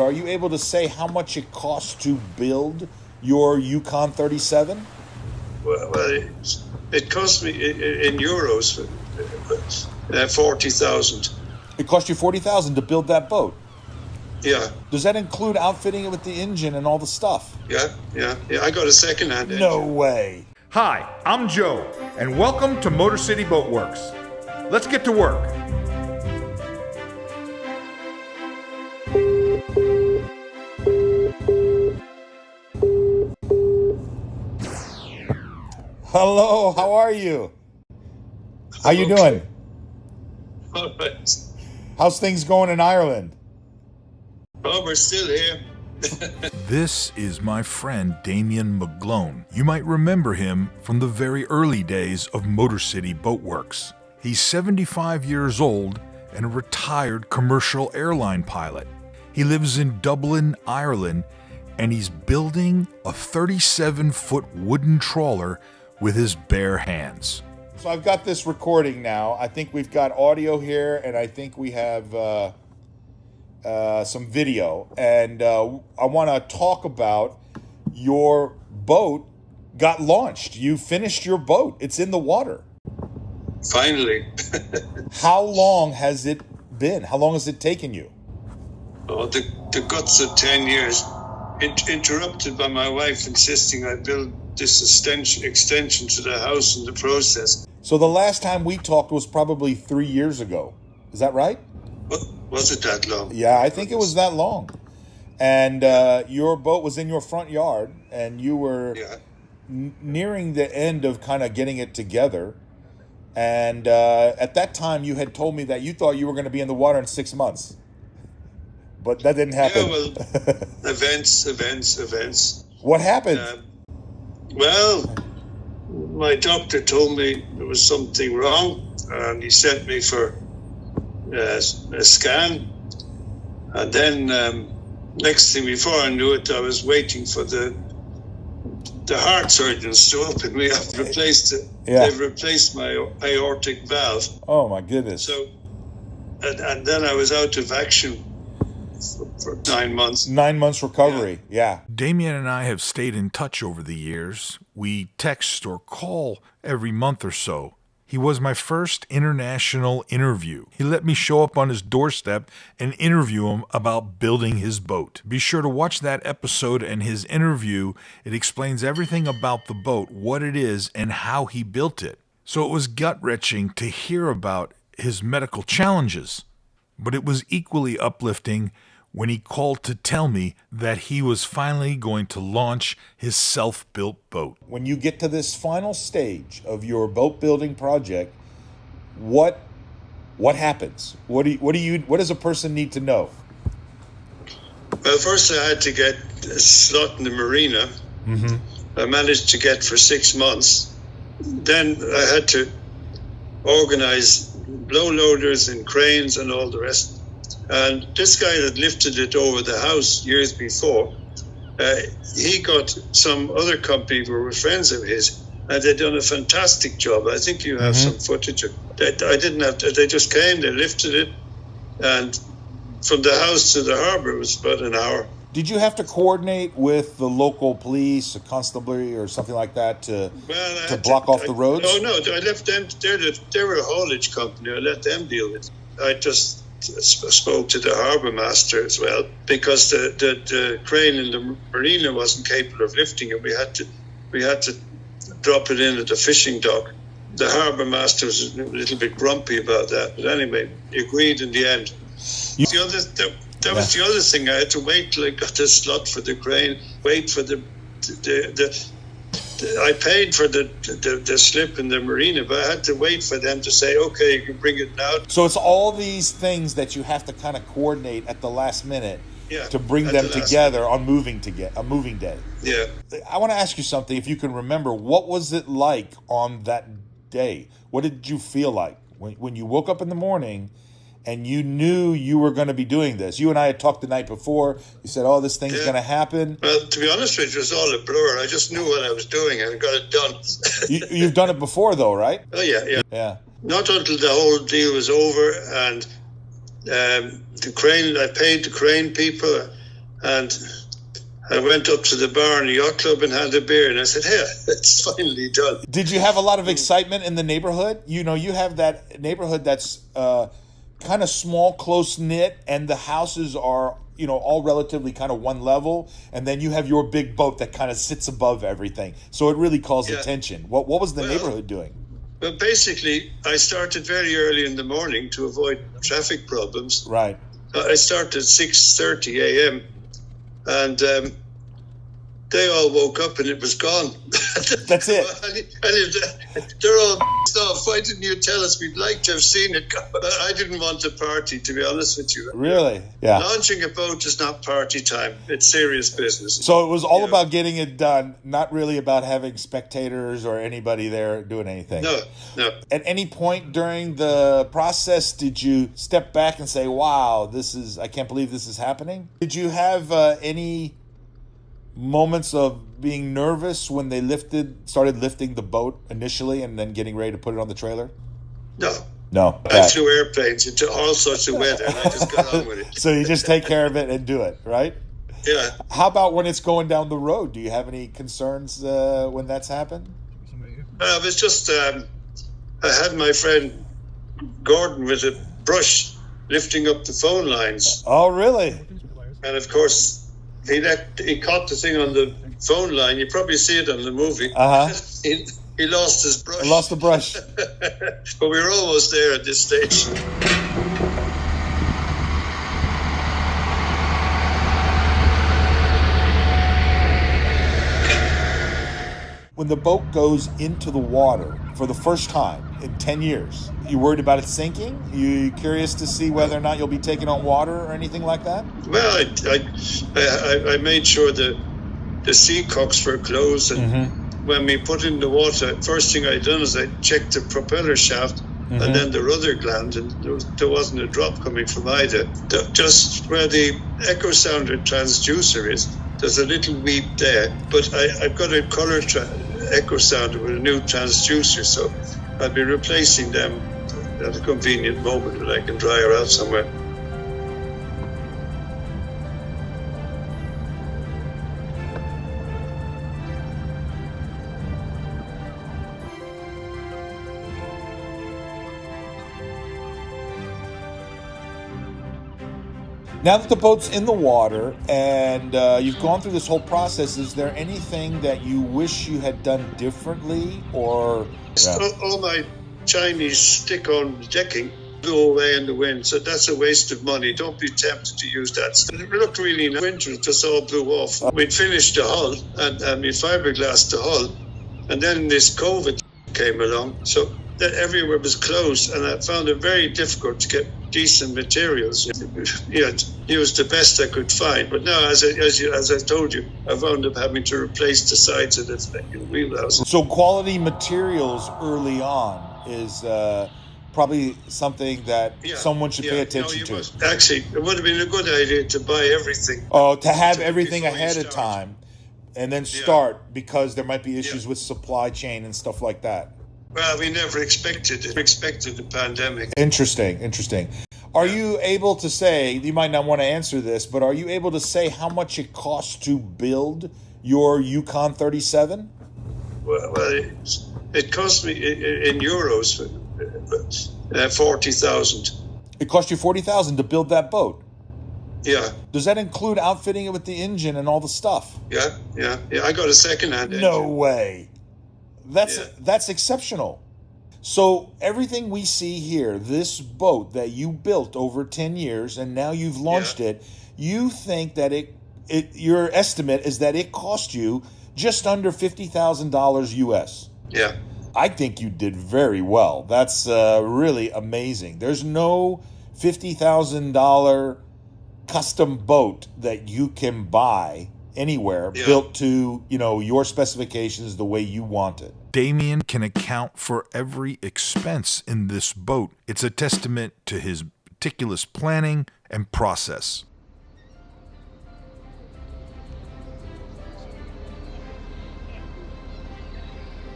Are you able to say how much it costs to build your Yukon 37? Well, it cost me in euros 40,000. It cost you 40,000 to build that boat. Yeah. Does that include outfitting it with the engine and all the stuff? Yeah. I got a second-hand engine. No way. Hi, I'm Joe, and welcome to MotorCity Boat Werks. Let's get to work. Hello, how are you? How you doing? All right. How's things going in Ireland? Oh, we're still here. This is my friend Damian McGlone. You might remember him from the very early days of MotorCity Boat Werks. He's 75 years old and a retired commercial airline pilot. He lives in Dublin, Ireland, and he's building a 37-foot wooden trawler with his bare hands. So I've got this recording now. I think we've got audio here, and I think we have some video. And I want to talk about your boat got launched. You finished your boat. It's in the water. Finally. How long has it been? How long has it taken you? Oh, the guts of 10 years. Interrupted by my wife insisting I build this extension to the house in the process. So the last time we talked was probably 3 years ago. Is that right? Was it that long? Yeah, I think it was that long. And your boat was in your front yard, and you were nearing the end of kind of getting it together. And at that time, you had told me that you thought you were going to be in the water in 6 months. But that didn't happen. Yeah, well, events. What happened? Well, my doctor told me there was something wrong, and he sent me for a scan. And then next thing, before I knew it, I was waiting for the heart surgeons to open me up. They've replaced my aortic valve. Oh my goodness! So, and then I was out of action for 9 months. 9 months recovery, yeah. Damian and I have stayed in touch over the years. We text or call every month or so. He was my first international interview. He let me show up on his doorstep and interview him about building his boat. Be sure to watch that episode and his interview. It explains everything about the boat, what it is, and how he built it. So it was gut-wrenching to hear about his medical challenges. But it was equally uplifting when he called to tell me that he was finally going to launch his self-built boat. When you get to this final stage of your boat building project, what happens? What does a person need to know? Well, first I had to get a slot in the marina. Mm-hmm. I managed to get for 6 months. Then I had to organize blow loaders and cranes and all the rest. And this guy that lifted it over the house years before, he got some other company who were friends of his, and they'd done a fantastic job. I think you have some footage of that. I didn't have to. They just came, they lifted it, and from the house to the harbour it was about an hour. Did you have to coordinate with the local police, a constabulary, or something like that to block off the roads? No, I left them. They were a haulage company. I let them deal with it. I just spoke to the harbour master as well, because the crane in the marina wasn't capable of lifting it. We had to drop it in at the fishing dock. The harbour master was a little bit grumpy about that, but anyway, he agreed in the end. That was the other thing. I had to wait till I got the slot for the crane. Wait for I paid for the slip in the marina, but I had to wait for them to say, okay, you can bring it now. So it's all these things that you have to kind of coordinate at the last minute to bring them together on a moving day. Yeah. I want to ask you something, if you can remember. What was it like on that day? What did you feel like when you woke up in the morning and you knew you were going to be doing this? You and I had talked the night before. You said, oh, this thing's going to happen. Well, to be honest with you, it was all a blur. I just knew what I was doing and got it done. You've done it before, though, right? Oh, yeah. Not until the whole deal was over, and the crane, I paid the crane people. And I went up to the bar in the yacht club and had a beer, and I said, "Hey, it's finally done." Did you have a lot of excitement in the neighborhood? You know, you have that neighborhood that's kind of small, close-knit, and the houses are, you know, all relatively kind of one level, and then you have your big boat that kind of sits above everything. So it really calls attention. What was the neighborhood doing? Well, basically, I started very early in the morning to avoid traffic problems. Right. I started at 6:30 a.m., and they all woke up and it was gone. That's it. They're all off. Why didn't you tell us? We'd like to have seen it. I didn't want a party, to be honest with you. Really? Yeah. Launching a boat is not party time. It's serious business. So it was all about getting it done, not really about having spectators or anybody there doing anything. No. At any point during the process, did you step back and say, wow, I can't believe this is happening? Did you have any moments of being nervous when they started lifting the boat initially and then getting ready to put it on the trailer? No. I flew airplanes into all sorts of weather, and I just got on with it. So you just take care of it and do it, right? Yeah. How about when it's going down the road? Do you have any concerns when that's happened? It was just, I had my friend Gordon with a brush lifting up the phone lines. Oh, really? And of course, he caught the thing on the phone line. You probably see it on the movie. He lost his brush. Lost the brush. But we were almost there at this stage. When the boat goes into the water for the first time in 10 years, you worried about it sinking? You curious to see whether or not you'll be taking on water or anything like that? Well, I made sure the sea cocks were closed, and when we put in the water, first thing I done is I checked the propeller shaft and then the rudder gland, and there wasn't a drop coming from either. Just where the echo sounder transducer is, there's a little weep there, but I've got a color echo sounder with a new transducer, so I'll be replacing them at a convenient moment when I can dry her out somewhere. Now that the boat's in the water and you've gone through this whole process, is there anything that you wish you had done differently, or? All my Chinese stick-on decking blew away in the wind, so that's a waste of money. Don't be tempted to use that. It looked really nice. Winter, it just all blew off. We'd finished the hull and we fiberglassed the hull, and then this COVID came along, so that everywhere was closed, and I found it very difficult to get decent materials. Used the best I could find, but now, as I told you, I wound up having to replace the sides of the wheelhouse. So quality materials early on is probably something that someone should pay attention to. Actually, it would have been a good idea to buy everything. Oh, to have everything ahead of time and then start, because there might be issues with supply chain and stuff like that. Well, we never expected it. We expected the pandemic. Interesting. Are you able to say, you might not want to answer this, but are you able to say how much it costs to build your Yukon 37? Well, it cost me in euros 40,000. It cost you 40,000 to build that boat? Yeah. Does that include outfitting it with the engine and all the stuff? Yeah. I got a second-hand engine. No way. That's exceptional. So everything we see here, this boat that you built over 10 years and now you've launched it, you think that your estimate is that it cost you just under $50,000 US. Yeah. I think you did very well. That's really amazing. There's no $50,000 custom boat that you can buy anywhere built to, your specifications the way you want it. Damian can account for every expense in this boat. It's a testament to his meticulous planning and process.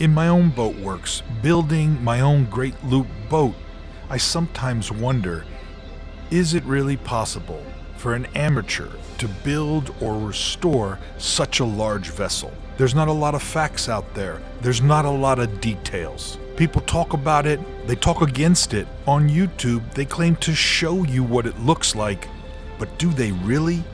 In my own boat works, building my own great loop boat, I sometimes wonder, is it really possible for an amateur to build or restore such a large vessel. There's not a lot of facts out there. There's not a lot of details. People talk about it, they talk against it. On YouTube, they claim to show you what it looks like, but do they really?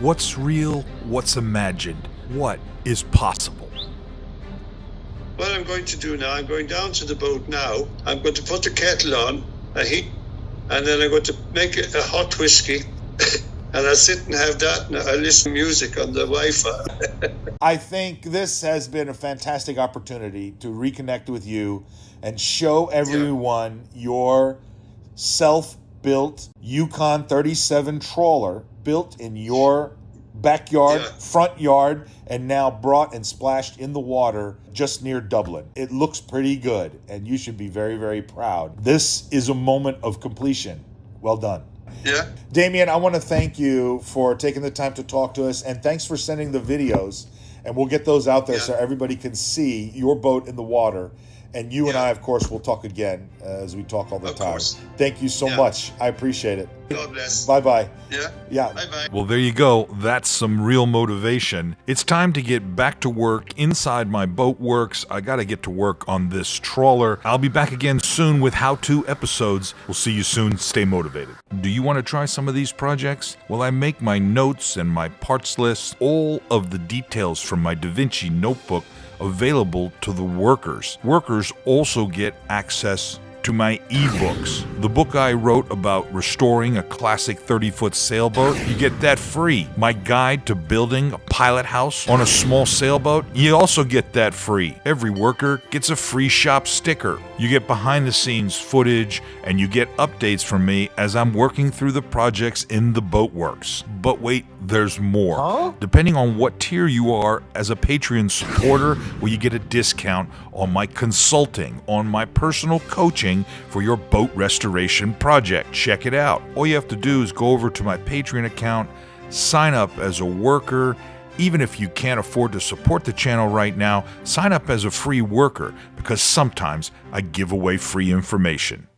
What's real? What's imagined? What is possible? What I'm going to do now, I'm going down to the boat now. I'm going to put the kettle on, a heat, and then I'm going to make a hot whiskey. And I'll sit and have that, and I'll listen to music on the Wi-Fi. I think this has been a fantastic opportunity to reconnect with you and show everyone your self-built Yukon 37 trawler built in your backyard, front yard, and now brought and splashed in the water just near Dublin. It looks pretty good, and you should be very, very proud. This is a moment of completion. Well done. Yeah. Damian, I want to thank you for taking the time to talk to us, and thanks for sending the videos, and we'll get those out there so everybody can see your boat in the water. And you and I, of course, will talk again as we talk all the time. Course. Thank you so much. I appreciate it. God bless. Bye-bye. Yeah? Bye-bye. Well, there you go. That's some real motivation. It's time to get back to work inside my boat works. I got to get to work on this trawler. I'll be back again soon with how-to episodes. We'll see you soon. Stay motivated. Do you want to try some of these projects? Well, I make my notes and my parts list, all of the details from my Da Vinci notebook available to the workers. Workers also get access to my ebooks. The book I wrote about restoring a classic 30-foot sailboat, you get that free. My guide to building a pilot house on a small sailboat, you also get that free. Every worker gets a free shop sticker. You get behind-the-scenes footage, and you get updates from me as I'm working through the projects in the boat works. But wait, there's more. Depending on what tier you are as a Patreon supporter, well, you get a discount on my consulting, on my personal coaching for your boat restoration project. Check it out. All you have to do is go over to my Patreon account, sign up as a worker. Even if you can't afford to support the channel right now, sign up as a free worker because sometimes I give away free information.